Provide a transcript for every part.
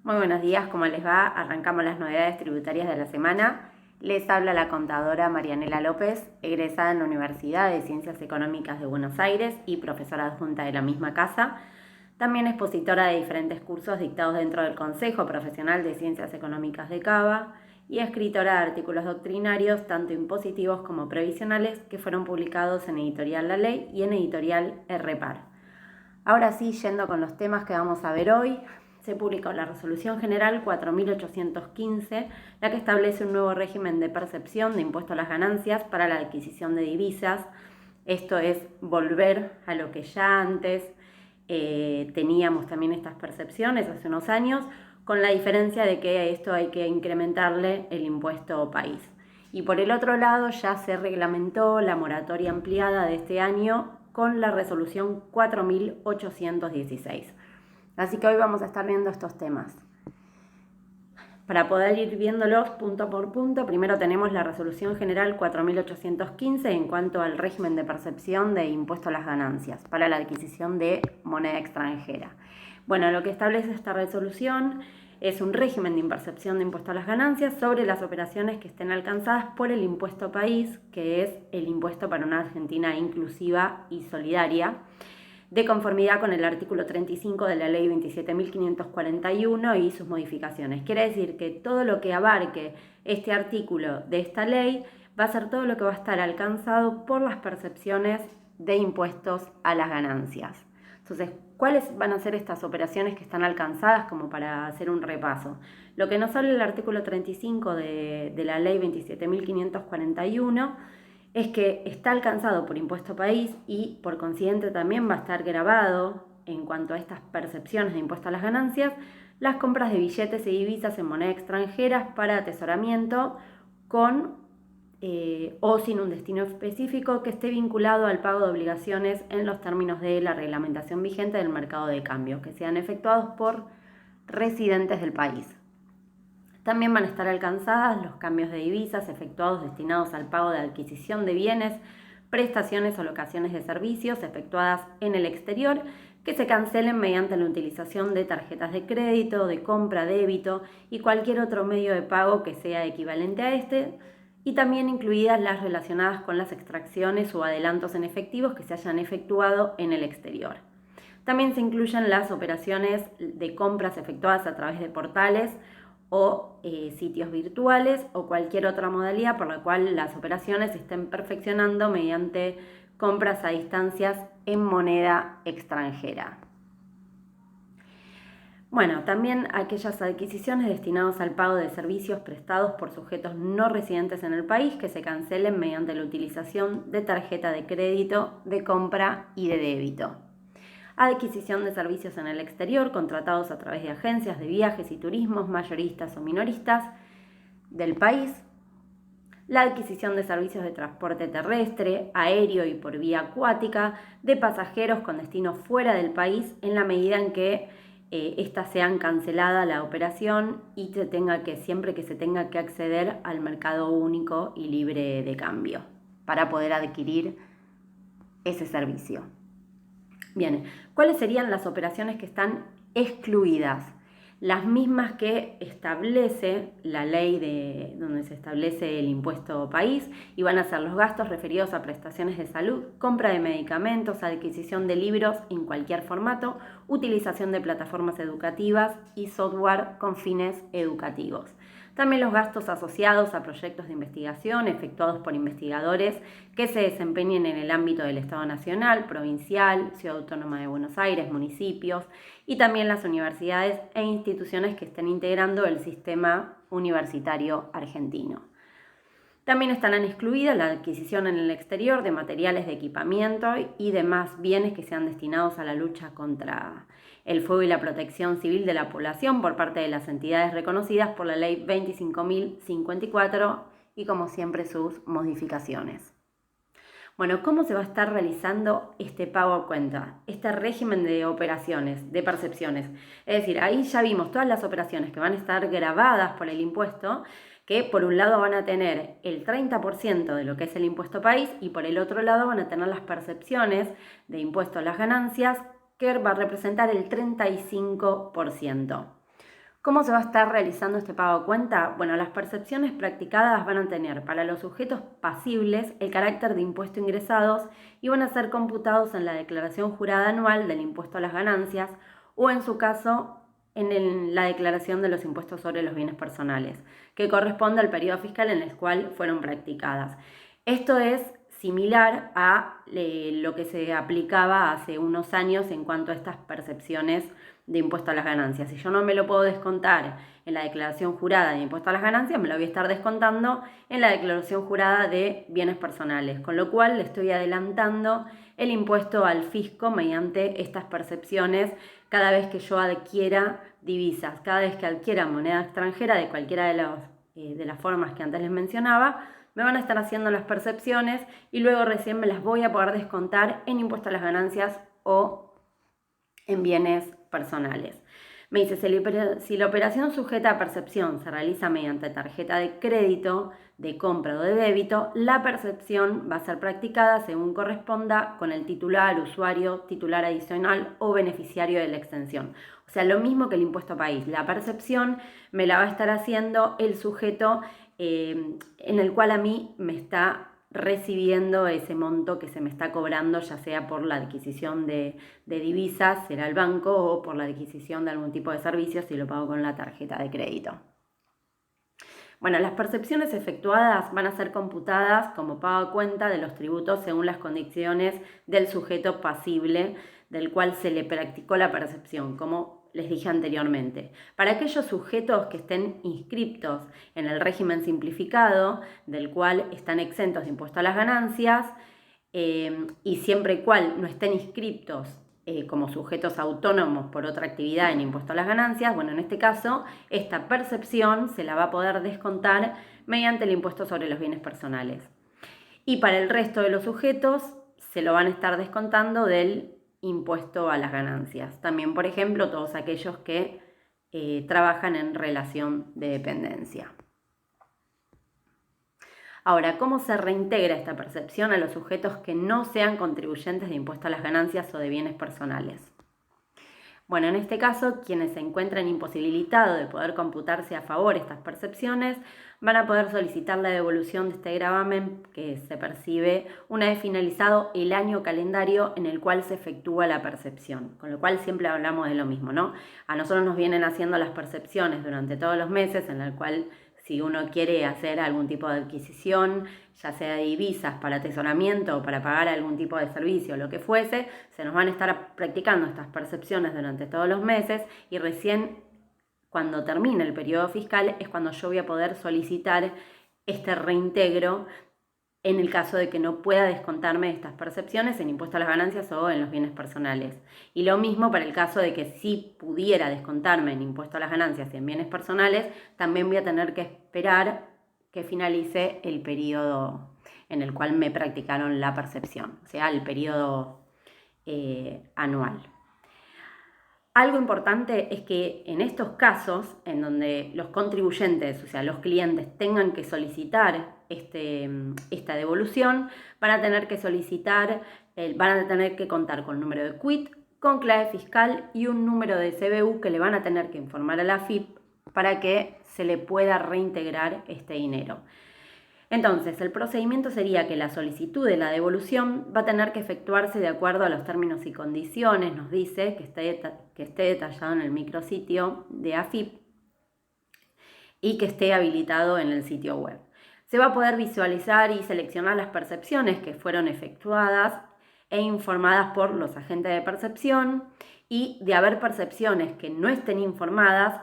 Muy buenos días, ¿cómo les va? Arrancamos las novedades tributarias de la semana. Les habla la contadora Marianela López, egresada en la Universidad de Ciencias Económicas de Buenos Aires y profesora adjunta de la misma casa. También expositora de diferentes cursos dictados dentro del Consejo Profesional de Ciencias Económicas de Cava y escritora de artículos doctrinarios, tanto impositivos como previsionales, que fueron publicados en Editorial La Ley y en Editorial RPAR. Ahora sí, yendo con los temas que vamos a ver hoy, se publicó la Resolución General 4815, la que establece un nuevo régimen de percepción de impuesto a las ganancias para la adquisición de divisas. Esto es volver a lo que ya antes teníamos también estas percepciones hace unos años, con la diferencia de que a esto hay que incrementarle el impuesto país. Y por el otro lado ya se reglamentó la moratoria ampliada de este año con la resolución 4816. Así que hoy vamos a estar viendo estos temas. Para poder ir viéndolos punto por punto, primero tenemos la resolución general 4815 en cuanto al régimen de percepción de impuesto a las ganancias para la adquisición de moneda extranjera. Bueno, lo que establece esta resolución es un régimen de impercepción de impuesto a las ganancias sobre las operaciones que estén alcanzadas por el impuesto país, que es el impuesto para una Argentina inclusiva y solidaria, de conformidad con el artículo 35 de la Ley 27.541 y sus modificaciones. Quiere decir que todo lo que abarque este artículo de esta ley va a ser todo lo que va a estar alcanzado por las percepciones de impuestos a las ganancias. Entonces, ¿cuáles van a ser estas operaciones que están alcanzadas? Como para hacer un repaso. Lo que nos habla el artículo 35 de la Ley 27.541 es que está alcanzado por impuesto país y por consiguiente también va a estar grabado en cuanto a estas percepciones de impuesto a las ganancias las compras de billetes y divisas en moneda extranjera para atesoramiento con o sin un destino específico que esté vinculado al pago de obligaciones en los términos de la reglamentación vigente del mercado de cambio, que sean efectuados por residentes del país. También van a estar alcanzadas los cambios de divisas efectuados destinados al pago de adquisición de bienes, prestaciones o locaciones de servicios efectuadas en el exterior que se cancelen mediante la utilización de tarjetas de crédito, de compra, débito y cualquier otro medio de pago que sea equivalente a este, y también incluidas las relacionadas con las extracciones o adelantos en efectivos que se hayan efectuado en el exterior. También se incluyen las operaciones de compras efectuadas a través de portales o sitios virtuales o cualquier otra modalidad por la cual las operaciones se estén perfeccionando mediante compras a distancias en moneda extranjera. Bueno, también aquellas adquisiciones destinadas al pago de servicios prestados por sujetos no residentes en el país que se cancelen mediante la utilización de tarjeta de crédito, de compra y de débito. Adquisición de servicios en el exterior contratados a través de agencias de viajes y turismos mayoristas o minoristas del país. La adquisición de servicios de transporte terrestre, aéreo y por vía acuática de pasajeros con destino fuera del país en la medida en que estas sean cancelada la operación y siempre que se tenga que acceder al mercado único y libre de cambio para poder adquirir ese servicio. Bien, ¿cuáles serían las operaciones que están excluidas? Las mismas que establece la ley donde se establece el impuesto país, y van a ser los gastos referidos a prestaciones de salud, compra de medicamentos, adquisición de libros en cualquier formato, utilización de plataformas educativas y software con fines educativos. También los gastos asociados a proyectos de investigación efectuados por investigadores que se desempeñen en el ámbito del Estado Nacional, provincial, Ciudad Autónoma de Buenos Aires, municipios y también las universidades e instituciones que estén integrando el sistema universitario argentino. También estarán excluidas la adquisición en el exterior de materiales de equipamiento y demás bienes que sean destinados a la lucha contra el fuego y la protección civil de la población por parte de las entidades reconocidas por la Ley 25.054 y, como siempre, sus modificaciones. Bueno, ¿cómo se va a estar realizando este pago a cuenta? Este régimen de operaciones, de percepciones. Es decir, ahí ya vimos todas las operaciones que van a estar grabadas por el impuesto, que por un lado van a tener el 30% de lo que es el impuesto país y por el otro lado van a tener las percepciones de impuesto a las ganancias, que va a representar el 35%. ¿Cómo se va a estar realizando este pago a cuenta? Bueno, las percepciones practicadas van a tener para los sujetos pasibles el carácter de impuesto ingresados y van a ser computados en la declaración jurada anual del impuesto a las ganancias o en su caso en la declaración de los impuestos sobre los bienes personales, que corresponde al periodo fiscal en el cual fueron practicadas. Esto es similar a lo que se aplicaba hace unos años en cuanto a estas percepciones de impuesto a las ganancias. Si yo no me lo puedo descontar en la declaración jurada de impuesto a las ganancias, me lo voy a estar descontando en la declaración jurada de bienes personales, con lo cual le estoy adelantando el impuesto al fisco mediante estas percepciones cada vez que yo adquiera divisas, cada vez que adquiera moneda extranjera de cualquiera de las formas que antes les mencionaba, me van a estar haciendo las percepciones y luego recién me las voy a poder descontar en impuesto a las ganancias o en bienes personales. Me dice, si la operación sujeta a percepción se realiza mediante tarjeta de crédito, de compra o de débito, la percepción va a ser practicada según corresponda con el titular, usuario, titular adicional o beneficiario de la extensión. O sea, lo mismo que el impuesto a país. La percepción me la va a estar haciendo el sujeto en el cual a mí me está recibiendo ese monto que se me está cobrando, ya sea por la adquisición de divisas, será el banco, o por la adquisición de algún tipo de servicio si lo pago con la tarjeta de crédito. Bueno, las percepciones efectuadas van a ser computadas como pago a cuenta de los tributos según las condiciones del sujeto pasible del cual se le practicó la percepción, como les dije anteriormente. Para aquellos sujetos que estén inscriptos en el régimen simplificado, del cual están exentos de impuesto a las ganancias, y siempre y cual no estén inscriptos como sujetos autónomos por otra actividad en impuesto a las ganancias, bueno, en este caso, esta percepción se la va a poder descontar mediante el impuesto sobre los bienes personales. Y para el resto de los sujetos, se lo van a estar descontando del impuesto a las ganancias. También, por ejemplo, todos aquellos que trabajan en relación de dependencia. Ahora, ¿cómo se reintegra esta percepción a los sujetos que no sean contribuyentes de impuesto a las ganancias o de bienes personales? Bueno, en este caso, quienes se encuentren imposibilitados de poder computarse a favor estas percepciones van a poder solicitar la devolución de este gravamen que se percibe una vez finalizado el año calendario en el cual se efectúa la percepción. Con lo cual siempre hablamos de lo mismo, ¿no? A nosotros nos vienen haciendo las percepciones durante todos los meses en el cual si uno quiere hacer algún tipo de adquisición, ya sea de divisas para atesoramiento o para pagar algún tipo de servicio o lo que fuese, se nos van a estar practicando estas percepciones durante todos los meses y recién cuando termine el periodo fiscal es cuando yo voy a poder solicitar este reintegro en el caso de que no pueda descontarme estas percepciones en impuesto a las ganancias o en los bienes personales. Y lo mismo para el caso de que sí pudiera descontarme en impuesto a las ganancias y en bienes personales, también voy a tener que esperar que finalice el periodo en el cual me practicaron la percepción, o sea, el periodo anual. Algo importante es que en estos casos, en donde los contribuyentes, o sea, los clientes, tengan que solicitar esta devolución, van a tener que contar con número de quit, con clave fiscal y un número de CBU que le van a tener que informar a la AFIP para que se le pueda reintegrar este dinero. Entonces, el procedimiento sería que la solicitud de la devolución va a tener que efectuarse de acuerdo a los términos y condiciones, nos dice, que esté detallado en el micrositio de AFIP y que esté habilitado en el sitio web. Se va a poder visualizar y seleccionar las percepciones que fueron efectuadas e informadas por los agentes de percepción, y de haber percepciones que no estén informadas,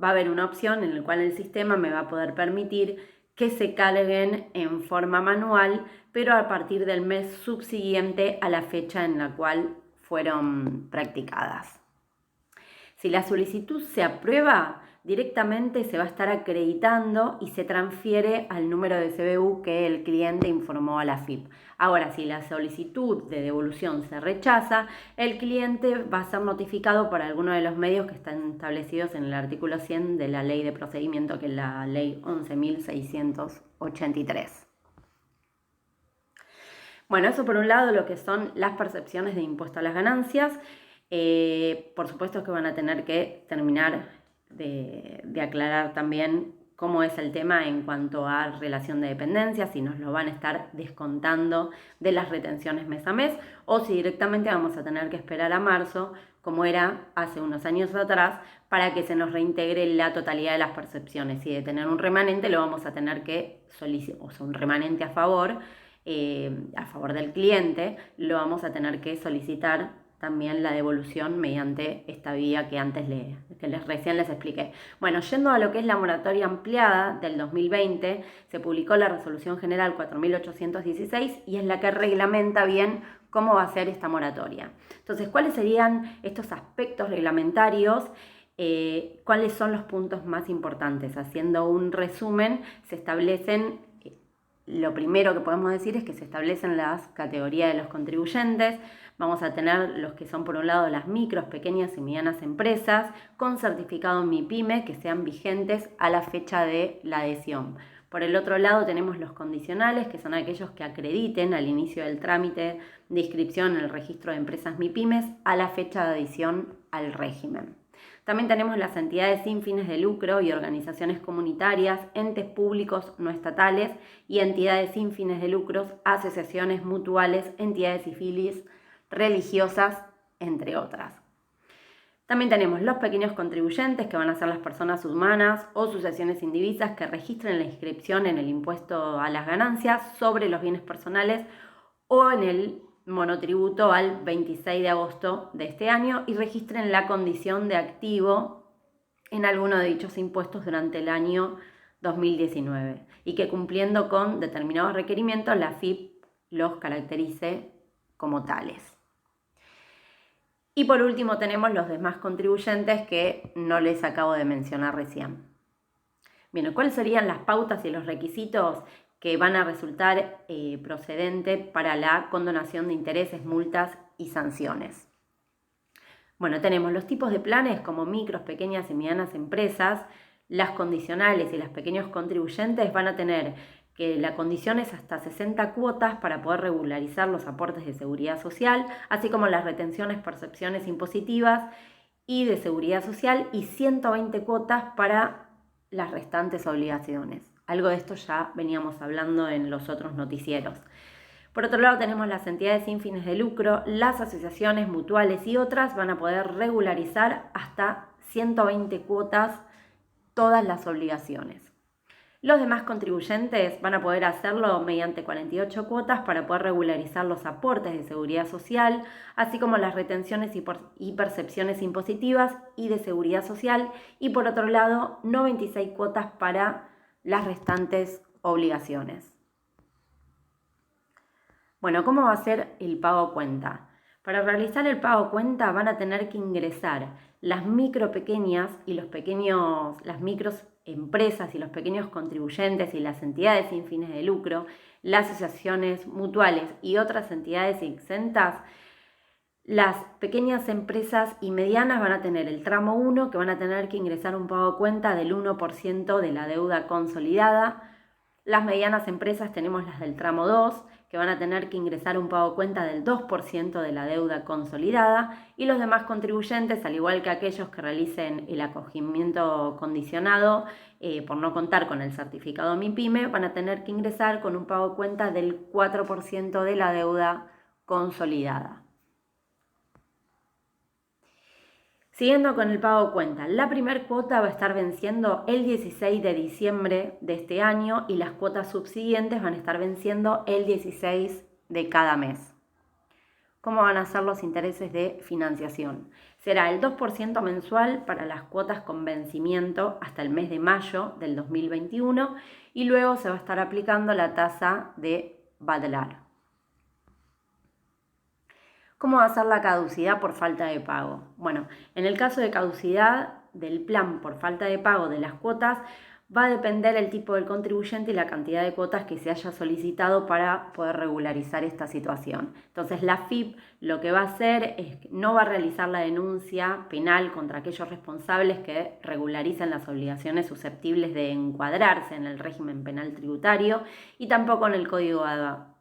va a haber una opción en la cual el sistema me va a poder permitir que se carguen en forma manual, pero a partir del mes subsiguiente a la fecha en la cual fueron practicadas. Si la solicitud se aprueba, directamente se va a estar acreditando y se transfiere al número de CBU que el cliente informó a la AFIP. Ahora, si la solicitud de devolución se rechaza, el cliente va a ser notificado por alguno de los medios que están establecidos en el artículo 100 de la Ley de Procedimiento, que es la Ley 11.683. Bueno, eso por un lado lo que son las percepciones de impuesto a las ganancias. Por supuesto que van a tener que terminar de aclarar también cómo es el tema en cuanto a relación de dependencia, si nos lo van a estar descontando de las retenciones mes a mes o si directamente vamos a tener que esperar a marzo, como era hace unos años atrás, para que se nos reintegre la totalidad de las percepciones. Y de tener un remanente lo vamos a tener que solicitar, o sea, un remanente a favor del cliente, lo vamos a tener que solicitar también la devolución mediante esta vía que antes recién les expliqué. Bueno, yendo a lo que es la moratoria ampliada del 2020, se publicó la Resolución General 4816 y es la que reglamenta bien cómo va a ser esta moratoria. Entonces, ¿cuáles serían estos aspectos reglamentarios? ¿Cuáles son los puntos más importantes? Haciendo un resumen, se establecen, lo primero que podemos decir es que se establecen las categorías de los contribuyentes. Vamos a tener los que son, por un lado, las micros, pequeñas y medianas empresas con certificado MIPYME que sean vigentes a la fecha de la adhesión. Por el otro lado tenemos los condicionales, que son aquellos que acrediten al inicio del trámite de inscripción en el registro de empresas MIPYMES a la fecha de adhesión al régimen. También tenemos las entidades sin fines de lucro y organizaciones comunitarias, entes públicos no estatales y entidades sin fines de lucro, asociaciones mutuales, entidades civiles, religiosas, entre otras. También tenemos los pequeños contribuyentes, que van a ser las personas humanas o sucesiones indivisas que registren la inscripción en el impuesto a las ganancias sobre los bienes personales o en el monotributo al 26 de agosto de este año y registren la condición de activo en alguno de dichos impuestos durante el año 2019 y que cumpliendo con determinados requerimientos la FIP los caracterice como tales. Y por último tenemos los demás contribuyentes que no les acabo de mencionar recién. Bien, ¿cuáles serían las pautas y los requisitos que van a resultar procedente para la condonación de intereses, multas y sanciones? Bueno, tenemos los tipos de planes como micros, pequeñas y medianas empresas. Las condicionales y los pequeños contribuyentes van a tener que la condición es hasta 60 cuotas para poder regularizar los aportes de seguridad social, así como las retenciones, percepciones impositivas y de seguridad social, y 120 cuotas para las restantes obligaciones. Algo de esto ya veníamos hablando en los otros noticieros. Por otro lado tenemos las entidades sin fines de lucro, las asociaciones mutuales y otras van a poder regularizar hasta 120 cuotas todas las obligaciones. Los demás contribuyentes van a poder hacerlo mediante 48 cuotas para poder regularizar los aportes de seguridad social, así como las retenciones y percepciones impositivas y de seguridad social, y por otro lado 96 cuotas para las restantes obligaciones. Bueno, ¿cómo va a ser el pago cuenta? Para realizar el pago cuenta van a tener que ingresar las micro pequeñas y las micros empresas y los pequeños contribuyentes y las entidades sin fines de lucro, las asociaciones mutuales y otras entidades exentas. Las pequeñas empresas y medianas van a tener el tramo 1, que van a tener que ingresar un pago cuenta del 1% de la deuda consolidada. Las medianas empresas tenemos las del tramo 2, que van a tener que ingresar un pago cuenta del 2% de la deuda consolidada, y los demás contribuyentes, al igual que aquellos que realicen el acogimiento condicionado por no contar con el certificado MIPYME, van a tener que ingresar con un pago cuenta del 4% de la deuda consolidada. Siguiendo con el pago cuenta, la primera cuota va a estar venciendo el 16 de diciembre de este año y las cuotas subsiguientes van a estar venciendo el 16 de cada mes. ¿Cómo van a ser los intereses de financiación? Será el 2% mensual para las cuotas con vencimiento hasta el mes de mayo del 2021 y luego se va a estar aplicando la tasa de Badlar. ¿Cómo va a ser la caducidad por falta de pago? Bueno, en el caso de caducidad del plan por falta de pago de las cuotas, va a depender el tipo del contribuyente y la cantidad de cuotas que se haya solicitado para poder regularizar esta situación. Entonces la FIP lo que va a hacer es que no va a realizar la denuncia penal contra aquellos responsables que regularicen las obligaciones susceptibles de encuadrarse en el régimen penal tributario y tampoco en el código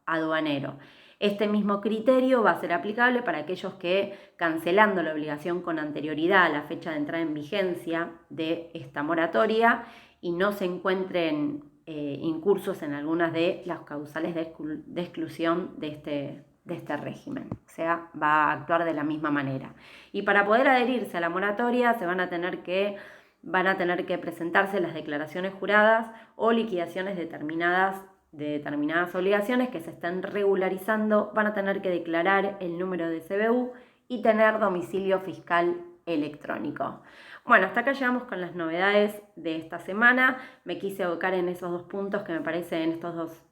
aduanero. Este mismo criterio va a ser aplicable para aquellos que, cancelando la obligación con anterioridad a la fecha de entrada en vigencia de esta moratoria y no se encuentren incursos en algunas de las causales de exclusión de este régimen. O sea, va a actuar de la misma manera. Y para poder adherirse a la moratoria van a tener que presentarse las declaraciones juradas o liquidaciones de determinadas obligaciones que se estén regularizando. Van a tener que declarar el número de CBU y tener domicilio fiscal electrónico. Bueno, hasta acá llegamos con las novedades de esta semana. Me quise abocar en esos dos puntos que me parecen,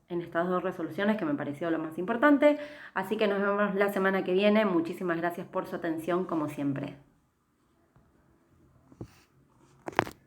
en estas dos resoluciones que me pareció lo más importante. Así que nos vemos la semana que viene. Muchísimas gracias por su atención, como siempre.